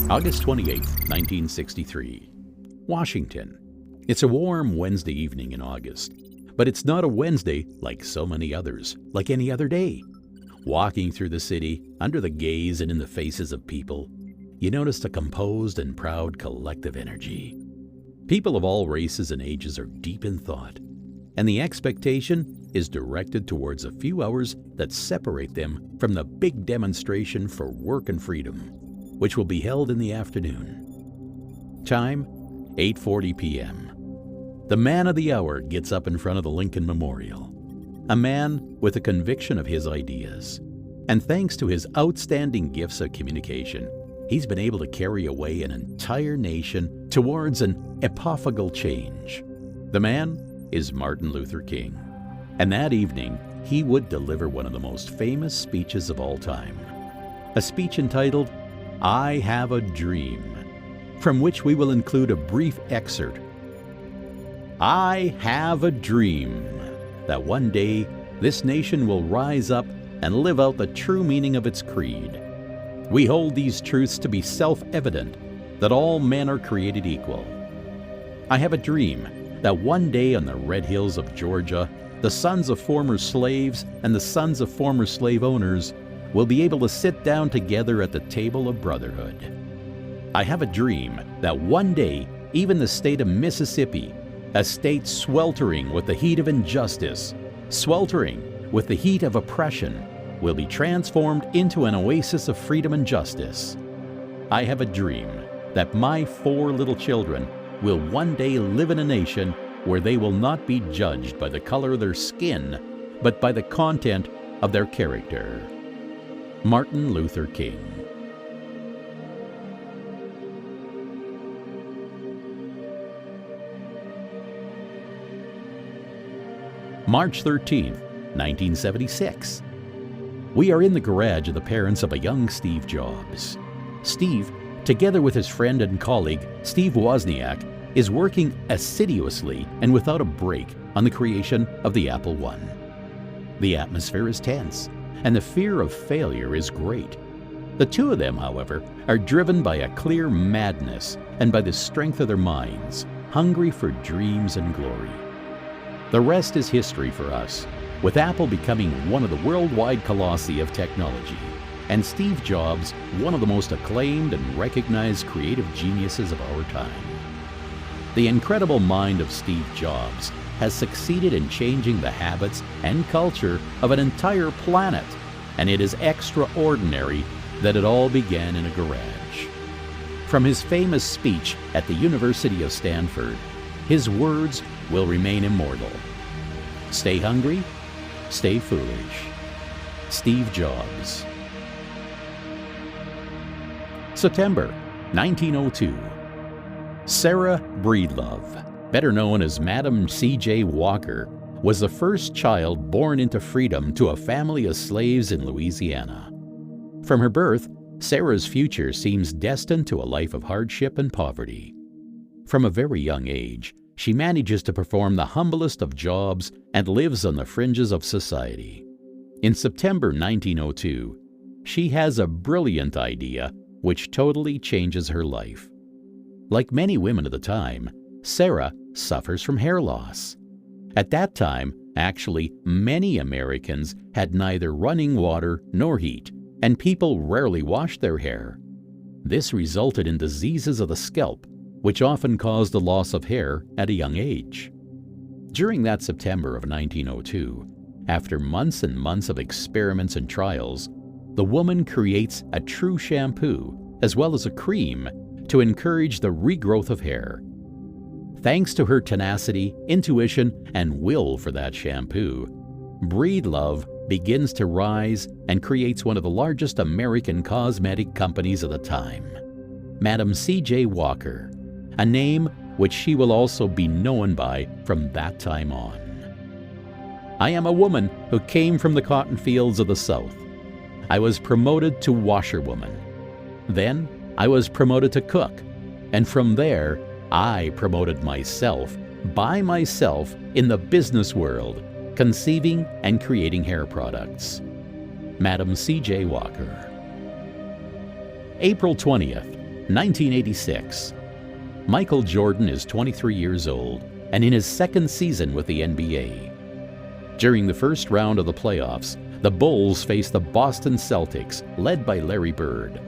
August 28th, 1963. Washington. It's a warm Wednesday evening in August, but it's not a Wednesday like so many others, like any other day. Walking through the city, under the gaze and in the faces of people, you notice a composed and proud collective energy. People of all races and ages are deep in thought, and the expectation is directed towards a few hours that separate them from the big demonstration for work and freedom, which will be held in the afternoon. Time, 8:40 p.m. The man of the hour gets up in front of the Lincoln Memorial, a man with a conviction of his ideas. And thanks to his outstanding gifts of communication, he's been able to carry away an entire nation towards an epochal change. The man is Martin Luther King. And that evening, he would deliver one of the most famous speeches of all time. A speech entitled, "I Have a Dream," from which we will include a brief excerpt. I have a dream that one day this nation will rise up and live out the true meaning of its creed. We hold these truths to be self-evident, that all men are created equal. I have a dream that one day on the red hills of Georgia, the sons of former slaves and the sons of former slave owners will be able to sit down together at the table of brotherhood. I have a dream that one day even the state of Mississippi, a state sweltering with the heat of injustice, sweltering with the heat of oppression, will be transformed into an oasis of freedom and justice. I have a dream that my 4 little children will one day live in a nation where they will not be judged by the color of their skin, but by the content of their character. Martin Luther King. March 13th, 1976. We are in the garage of the parents of a young Steve Jobs. Steve, together with his friend and colleague, Steve Wozniak, is working assiduously and without a break on the creation of the Apple I. The atmosphere is tense, and the fear of failure is great. The two of them, however, are driven by a clear madness and by the strength of their minds, hungry for dreams and glory. The rest is history for us, with Apple becoming one of the worldwide colossi of technology, and Steve Jobs one of the most acclaimed and recognized creative geniuses of our time. The incredible mind of Steve Jobs has succeeded in changing the habits and culture of an entire planet, and it is extraordinary that it all began in a garage. From his famous speech at the University of Stanford, his words will remain immortal. Stay hungry, stay foolish. Steve Jobs. September 1902. Sarah Breedlove, better known as Madam C.J.Walker, was the first child born into freedom to a family of slaves in Louisiana. From her birth, Sarah's future seems destined to a life of hardship and poverty. From a very young age, she manages to perform the humblest of jobs and lives on the fringes of society. In September 1902, she has a brilliant idea which totally changes her life. Like many women of the time, Sarah suffers from hair loss. At that time, actually, many Americans had neither running water nor heat, and people rarely washed their hair. This resulted in diseases of the scalp, which often caused the loss of hair at a young age. During that September of 1902, after months and months of experiments and trials, the woman creates a true shampoo as well as a cream to encourage the regrowth of hair. Thanks to her tenacity, intuition, and will for that shampoo, Breedlove begins to rise and creates one of the largest American cosmetic companies of the time, Madam C.J.Walker, a name which she will also be known by from that time on. I am a woman who came from the cotton fields of the South. I was promoted to washerwoman. Then I was promoted to cook, and from there I promoted myself by myself in the business world, conceiving and creating hair products. Madam C.J. Walker. April 20th, 1986. Michael Jordan is 23 years old and in his second season with the NBA. During the first round of the playoffs, the Bulls face the Boston Celtics, led by Larry Bird.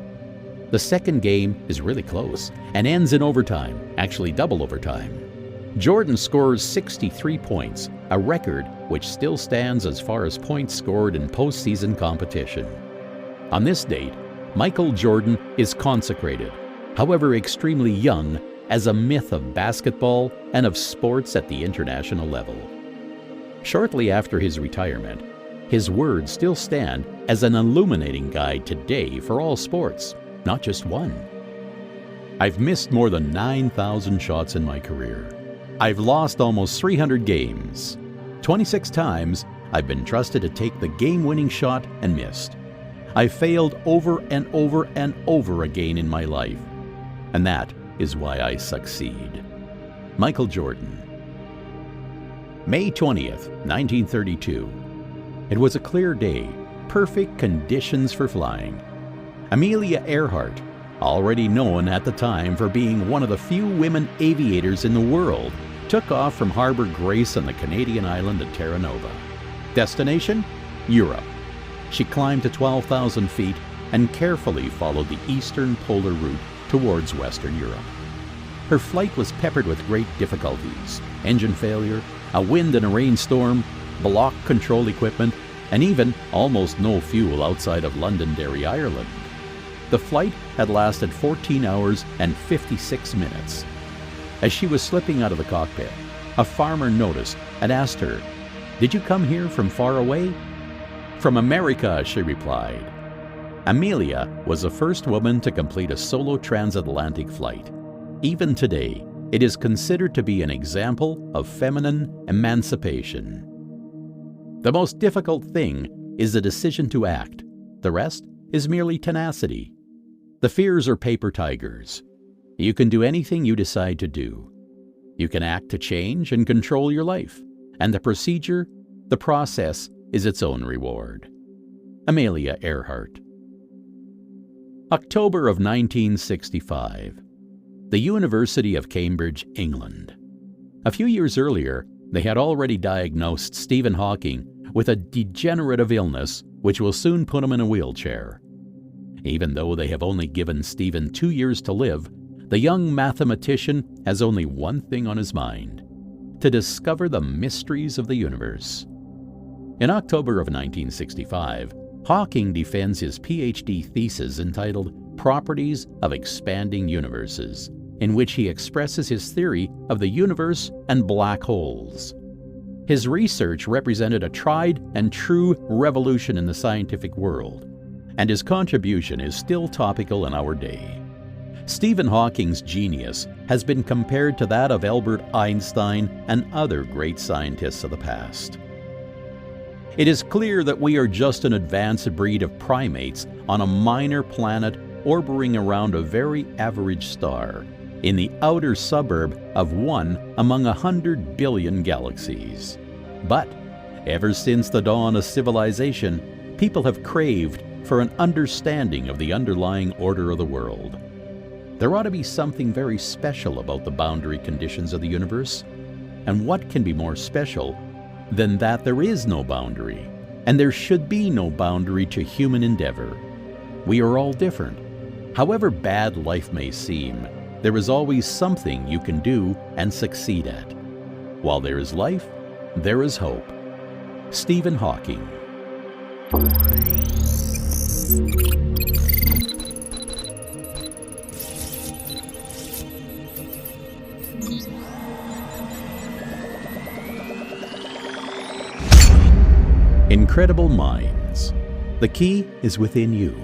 The second game is really close and ends in overtime, actually double overtime. Jordan scores 63 points, a record which still stands as far as points scored in postseason competition. On this date, Michael Jordan is consecrated, however extremely young, as a myth of basketball and of sports at the international level. Shortly after his retirement, his words still stand as an illuminating guide today for all sports, not just one. I've missed more than 9,000 shots in my career. I've lost almost 300 games. 26 times I've been trusted to take the game-winning shot and missed. I've failed over and over and over again in my life. And that is why I succeed. Michael Jordan. May 20th, 1932. It was a clear day, perfect conditions for flying. Amelia Earhart, already known at the time for being one of the few women aviators in the world, took off from Harbor Grace on the Canadian island of Terra Nova. Destination? Europe. She climbed to 12,000 feet and carefully followed the eastern polar route towards Western Europe. Her flight was peppered with great difficulties: engine failure, a wind and a rainstorm, block control equipment, and even almost no fuel outside of Londonderry, Ireland. The flight had lasted 14 hours and 56 minutes. As she was slipping out of the cockpit, a farmer noticed and asked her, "Did you come here from far away?" "From America," she replied. Amelia was the first woman to complete a solo transatlantic flight. Even today, it is considered to be an example of feminine emancipation. The most difficult thing is the decision to act. The rest is merely tenacity. The fears are paper tigers. You can do anything you decide to do. You can act to change and control your life, and the procedure, the process, is its own reward. Amelia Earhart. October of 1965. The University of Cambridge, England. A few years earlier, they had already diagnosed Stephen Hawking with a degenerative illness which will soon put him in a wheelchair. Even though they have only given Stephen 2 years to live, the young mathematician has only one thing on his mind: to discover the mysteries of the universe. In October of 1965, Hawking defends his PhD thesis entitled Properties of Expanding Universes, in which he expresses his theory of the universe and black holes. His research represented a tried and true revolution in the scientific world, and his contribution is still topical in our day. Stephen Hawking's genius has been compared to that of Albert Einstein and other great scientists of the past. It is clear that we are just an advanced breed of primates on a minor planet orbiting around a very average star, in the outer suburb of one among 100 billion galaxies. But ever since the dawn of civilization, people have craved for an understanding of the underlying order of the world. There ought to be something very special about the boundary conditions of the universe. And what can be more special than that there is no boundary, and there should be no boundary to human endeavor? We are all different. However bad life may seem, there is always something you can do and succeed at. While there is life, there is hope. Stephen Hawking. Incredible minds. The key is within you.